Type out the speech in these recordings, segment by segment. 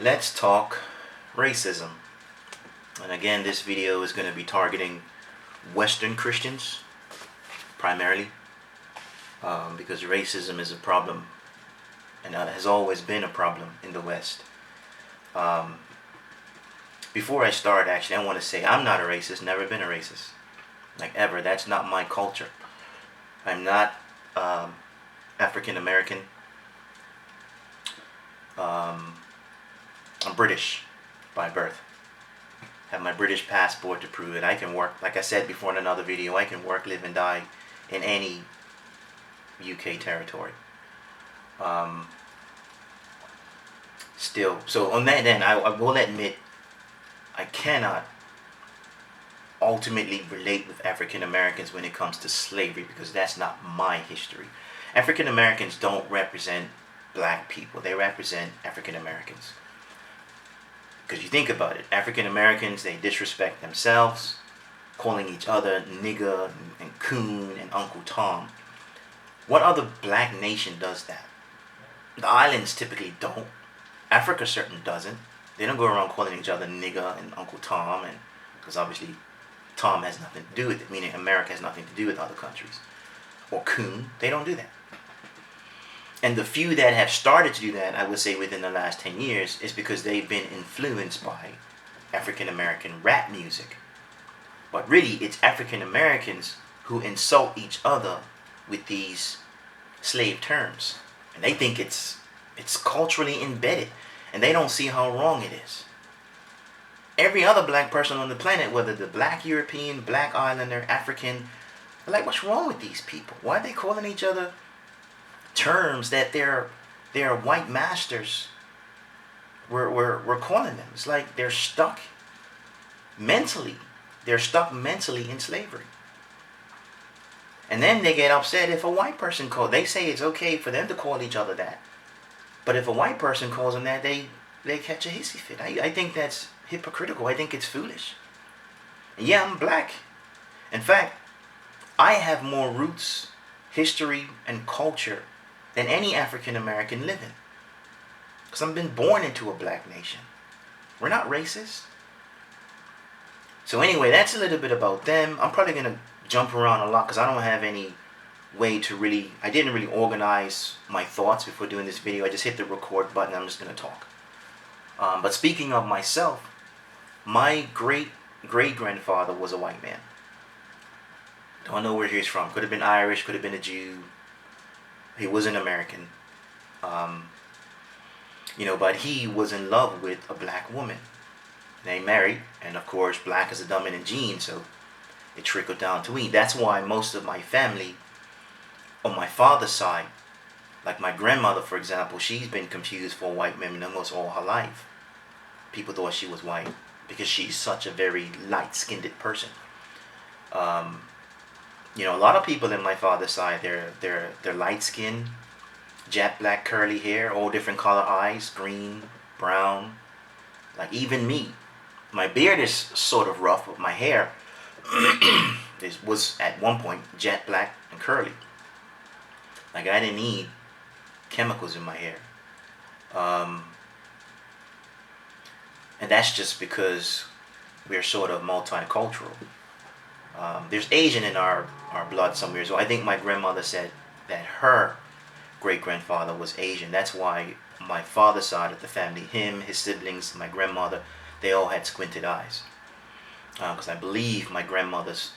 Let's talk racism. And again, this video is going to be targeting Western Christians primarily, because racism is a problem and has always been a problem in the West. Um, Before I start, actually, I want to say I'm not a racist, never been a racist. Like, ever. That's not my culture. I'm not African American. I'm British by birth. Have my British passport to prove it. I can work, like I said before in another video, I can work, live, and die in any UK territory. Still, so on that end, I will admit I cannot ultimately relate with African Americans when it comes to slavery, because that's not my history. African Americans don't represent black people, they represent African Americans. Because you think about it, African Americans, they disrespect themselves, calling each other nigger and coon and Uncle Tom. What other black nation does that? The islands typically don't. Africa certainly doesn't. They don't go around calling each other nigger and Uncle Tom, and because obviously Tom has nothing to do with it, meaning America has nothing to do with other countries. Or coon, they don't do that. And the few that have started to do that, I would say within the last 10 years, is because they've been influenced by African American rap music. But really, it's African Americans who insult each other with these slave terms. And they think it's culturally embedded. And they don't see how wrong it is. Every other black person on the planet, whether the black European, black islander, African, they're like, what's wrong with these people? Why are they calling each other terms that their white masters were calling them? It's like they're stuck mentally. They're stuck mentally in slavery. And then they get upset if a white person they say it's okay for them to call each other that. But if a white person calls them that, they catch a hissy fit. I think that's hypocritical. I think it's foolish. And yeah, I'm black. In fact, I have more roots, history, and culture than any African American living. Because I've been born into a black nation. We're not racist. So anyway, that's a little bit about them. I'm probably going to jump around a lot because I don't have any way to I didn't really organize my thoughts before doing this video. I just hit the record button. I'm just going to talk. But speaking of myself, my great-grandfather was a white man. Don't know where he's from. Could have been Irish, could have been a Jew. He was an American. But he was in love with a black woman. They married, and of course, black is a dominant gene, so it trickled down to me. That's why most of my family, on my father's side, like my grandmother, for example, she's been confused for white women almost all her life. People thought she was white because she's such a very light-skinned person. A lot of people in my father's side, they're light-skinned, jet black, curly hair, all different color eyes, green, brown. Like even me, my beard is sort of rough, but my hair was at one point jet black and curly. Like I didn't need chemicals in my hair. And that's just because we're sort of multicultural. There's Asian in our blood somewhere. So I think my grandmother said that her great-grandfather was Asian. That's why my father's side of the family, him, his siblings, my grandmother, they all had squinted eyes. Because I believe my grandmother's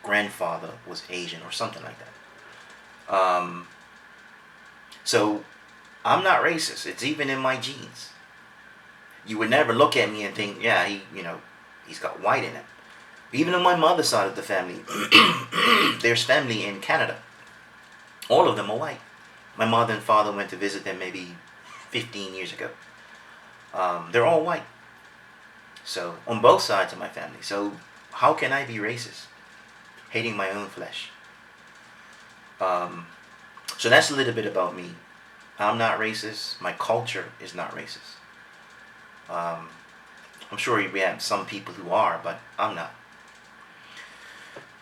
grandfather was Asian or something like that. So I'm not racist. It's even in my genes. You would never look at me and think, yeah, he's got white in it. Even on my mother's side of the family, there's family in Canada. All of them are white. My mother and father went to visit them maybe 15 years ago. They're all white. So, on both sides of my family. So, how can I be racist? Hating my own flesh. So that's a little bit about me. I'm not racist. My culture is not racist. I'm sure we have some people who are, but I'm not.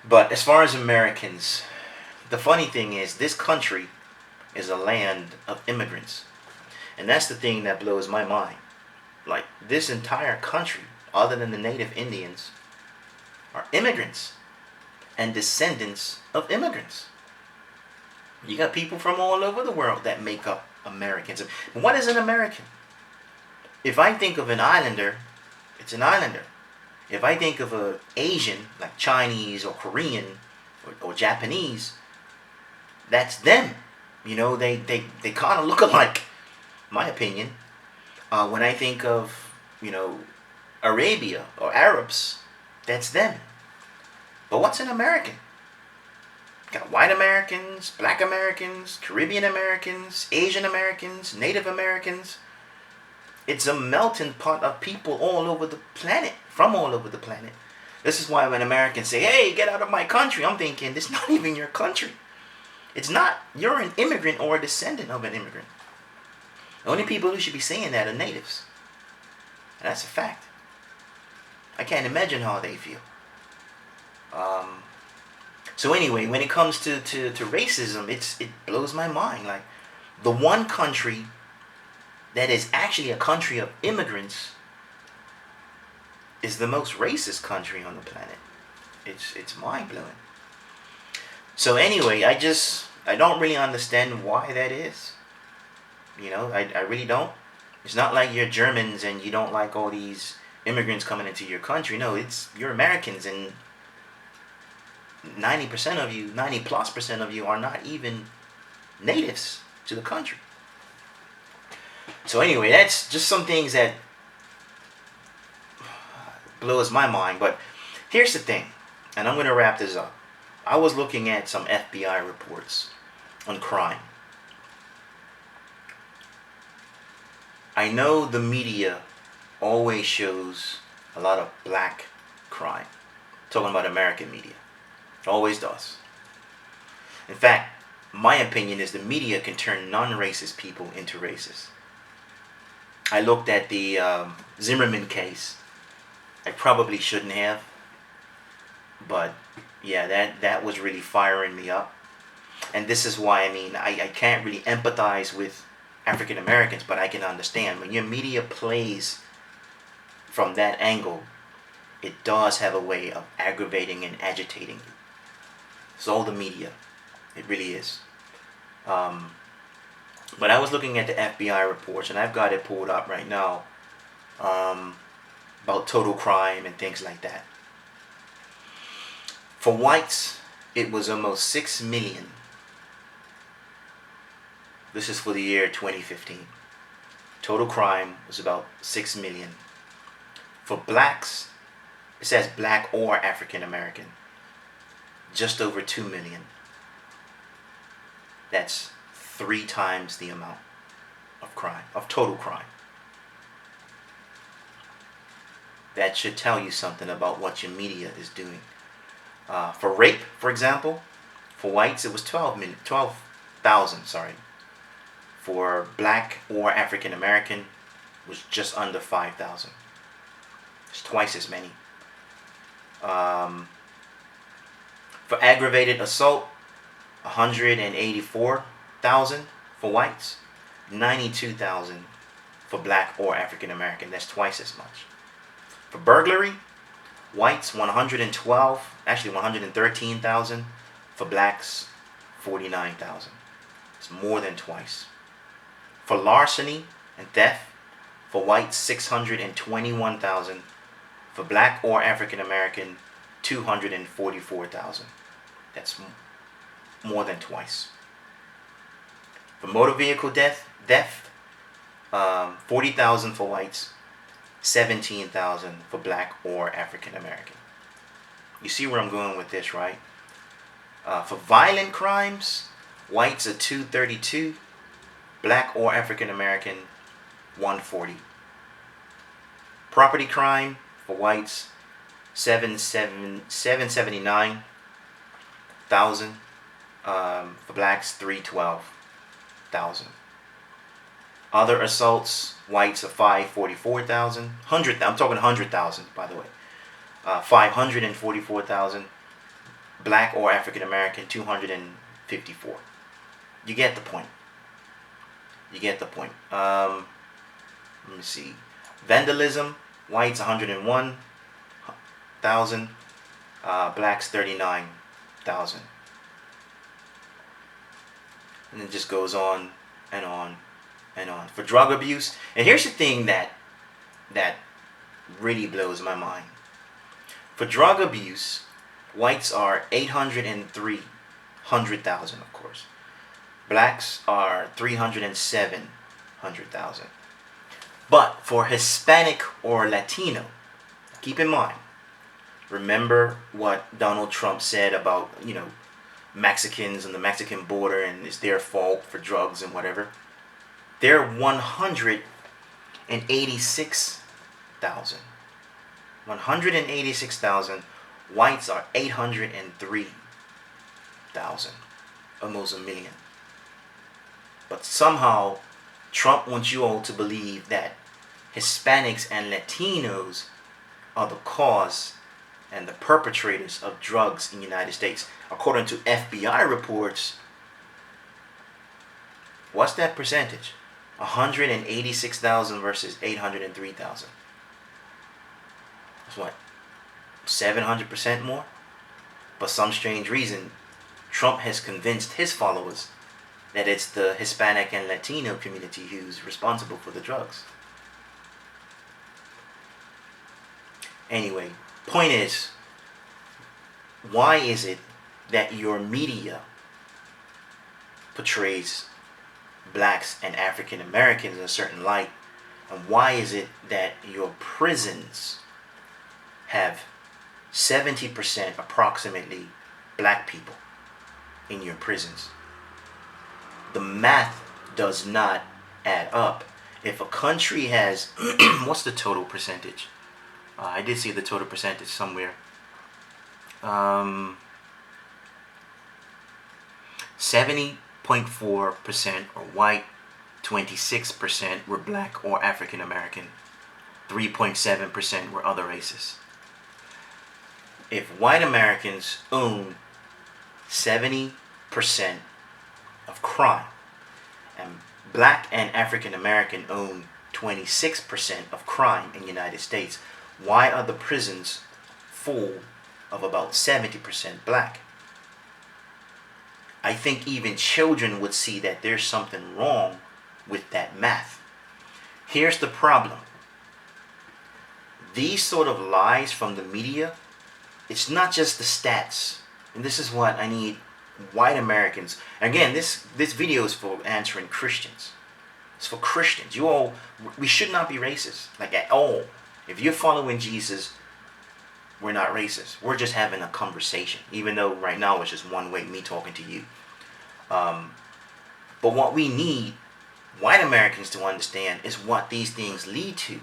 But as far as Americans, the funny thing is this country is a land of immigrants. And that's the thing that blows my mind. Like this entire country, other than the native Indians, are immigrants and descendants of immigrants. You got people from all over the world that make up Americans. What is an American? If I think of an islander, it's an islander. If I think of an Asian, like Chinese or Korean or Japanese, that's them. You know, they kind of look alike, my opinion. When I think of, Arabia or Arabs, that's them. But what's an American? Got white Americans, black Americans, Caribbean Americans, Asian Americans, Native Americans. It's a melting pot of people all over the planet, from all over the planet. This is why when Americans say, hey, get out of my country, I'm thinking, this is not even your country. It's not. You're an immigrant or a descendant of an immigrant. The only people who should be saying that are natives. And that's a fact. I can't imagine how they feel. So anyway, when it comes to racism, it blows my mind. Like, the one country that is actually a country of immigrants is the most racist country on the planet. It's mind blowing. So anyway, I don't really understand why that is. I really don't. It's not like you're Germans and you don't like all these immigrants coming into your country. No, you're Americans, and 90% of you, 90+% of you are not even natives to the country. So anyway, that's just some things that blows my mind. But here's the thing, and I'm going to wrap this up. I was looking at some FBI reports on crime. I know the media always shows a lot of black crime. Talking about American media. Always does. In fact, my opinion is the media can turn non-racist people into racist. I looked at the Zimmerman case. I probably shouldn't have. But yeah, that was really firing me up. And this is why, I can't really empathize with African Americans, but I can understand. When your media plays from that angle, it does have a way of aggravating and agitating you. It's all the media. It really is. But I was looking at the FBI reports, and I've got it pulled up right now, about total crime and things like that. For whites, it was almost 6 million. This is for the year 2015. Total crime was about 6 million. For blacks, it says black or African American, just over 2 million. That's 3 times the amount of crime, of total crime. That should tell you something about what your media is doing. For rape, for example, for whites it was 12,000. For black or African American, it was just under 5,000. It's twice as many. For aggravated assault, 184,000 for whites, 92,000 for black or African American. That's twice as much. For burglary, whites 113,000. For blacks, 49,000. It's more than twice. For larceny and theft, for whites 621,000. For black or African American, 244,000. That's more than twice. For motor vehicle theft, 40,000 for whites, 17,000 for black or African American. You see where I'm going with this, right? For violent crimes, whites are 232, black or African American 140. Property crime for whites 779,000. For blacks 312,000. Other assaults, whites are 544,000. I'm talking 100,000, by the way. 544,000. Black or African American 254. You get the point. Let me see. Vandalism, whites 101,000, blacks 39,000. And it just goes on and on and on. For drug abuse, and here's the thing that really blows my mind. For drug abuse, whites are 803,000, of course. Blacks are 307,000. But for Hispanic or Latino, keep in mind, remember what Donald Trump said about, Mexicans and the Mexican border, and it's their fault for drugs and whatever. They're 186,000. 186,000. Whites are 803,000. Almost a million. But somehow, Trump wants you all to believe that Hispanics and Latinos are the cause and the perpetrators of drugs in the United States. According to FBI reports, what's that percentage? 186,000 versus 803,000. That's what? 700% more? For some strange reason, Trump has convinced his followers that it's the Hispanic and Latino community who's responsible for the drugs. Anyway, point is, why is it that your media portrays blacks and African Americans in a certain light? And why is it that your prisons have 70% approximately black people in your prisons? The math does not add up. If a country has, what's the total percentage? I did see the total percentage somewhere. 70.4% are white, 26% were black or African American, 3.7% were other races. If white Americans own 70% of crime, and black and African American own 26% of crime in the United States, why are the prisons full of about 70% black? I think even children would see that there's something wrong with that math. Here's the problem. These sort of lies from the media, it's not just the stats. And this is what I need white Americans. Again, this video is for answering Christians. It's for Christians. We should not be racist, like at all. If you're following Jesus, we're not racist. We're just having a conversation. Even though right now it's just one way, me talking to you. But what we need white Americans to understand is what these things lead to.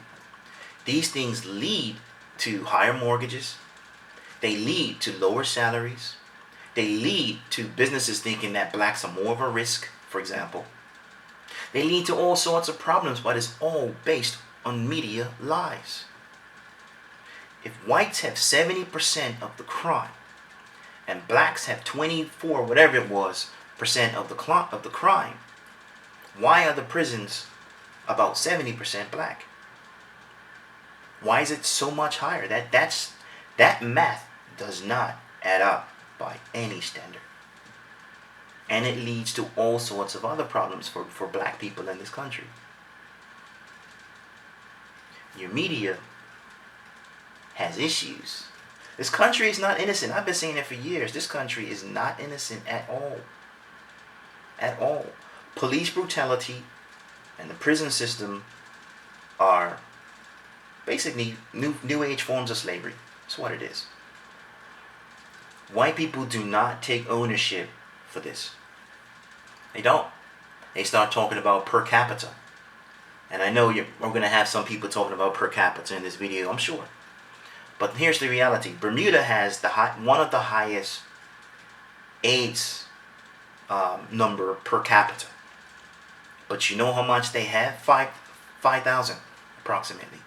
These things lead to higher mortgages. They lead to lower salaries. They lead to businesses thinking that blacks are more of a risk, for example. They lead to all sorts of problems, but it's all based on media lies. If whites have 70% of the crime and blacks have 24, whatever it was, percent of the crime, why are the prisons about 70% black? Why is it so much higher? That math does not add up by any standard. And it leads to all sorts of other problems for black people in this country. Your media has issues. This country is not innocent. I've been saying it for years. This country is not innocent at all. At all. Police brutality and the prison system are basically new age forms of slavery. That's what it is. White people do not take ownership for this. They don't. They start talking about per capita. And I know we're going to have some people talking about per capita in this video, I'm sure. But here's the reality. Bermuda has one of the highest AIDS number per capita. But you know how much they have? 5,000 approximately.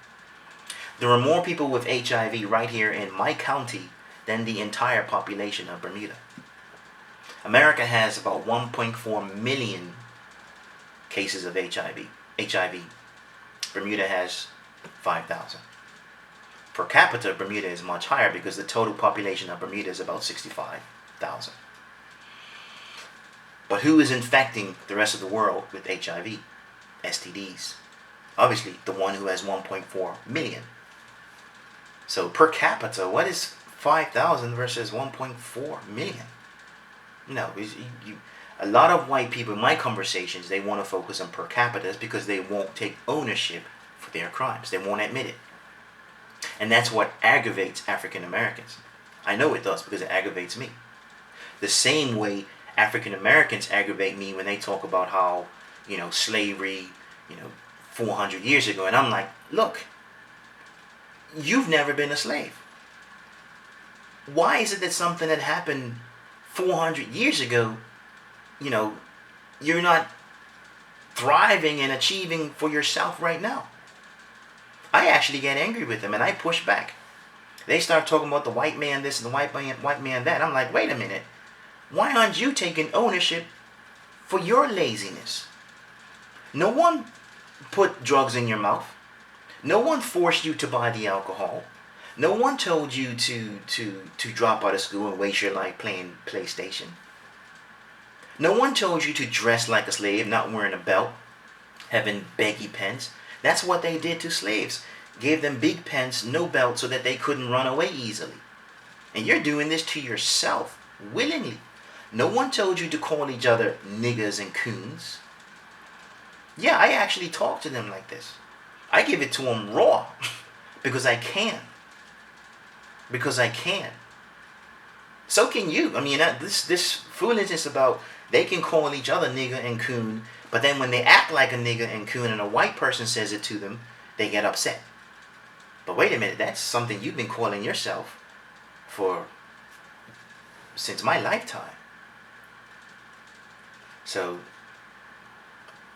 There are more people with HIV right here in my county than the entire population of Bermuda. America has about 1.4 million cases of HIV. Bermuda has 5,000. Per capita, Bermuda is much higher because the total population of Bermuda is about 65,000. But who is infecting the rest of the world with HIV, STDs? Obviously, the one who has 1.4 million. So per capita, what is 5,000 versus 1.4 million? A lot of white people in my conversations, they want to focus on per capita because they won't take ownership for their crimes. They won't admit it. And that's what aggravates African Americans. I know it does because it aggravates me. The same way African Americans aggravate me when they talk about how, slavery, 400 years ago. And I'm like, look, you've never been a slave. Why is it that something that happened 400 years ago, you're not thriving and achieving for yourself right now? I actually get angry with them and I push back. They start talking about the white man this and the white man that. I'm like, wait a minute. Why aren't you taking ownership for your laziness? No one put drugs in your mouth. No one forced you to buy the alcohol. No one told you to drop out of school and waste your life playing PlayStation. No one told you to dress like a slave, not wearing a belt, having baggy pants. That's what they did to slaves. Gave them big pants, no belt, so that they couldn't run away easily. And you're doing this to yourself, willingly. No one told you to call each other niggers and coons. Yeah, I actually talk to them like this. I give it to them raw because I can. Because I can. So can you. I mean, this foolishness about they can call each other nigger and coon, but then when they act like a nigger and coon and a white person says it to them, they get upset. But wait a minute, that's something you've been calling yourself since my lifetime. So,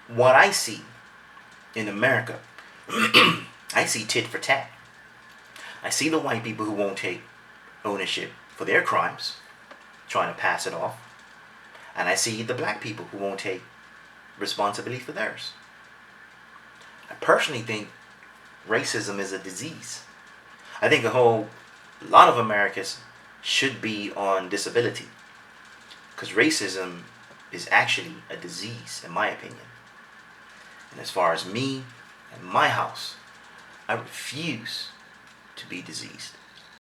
what I see in America, I see tit for tat. I see the white people who won't take ownership for their crimes, trying to pass it off. And I see the black people who won't take responsibility for theirs. I personally think racism is a disease. I think a lot of Americans should be on disability. Because racism is actually a disease, in my opinion. And as far as me and my house, I refuse to be diseased.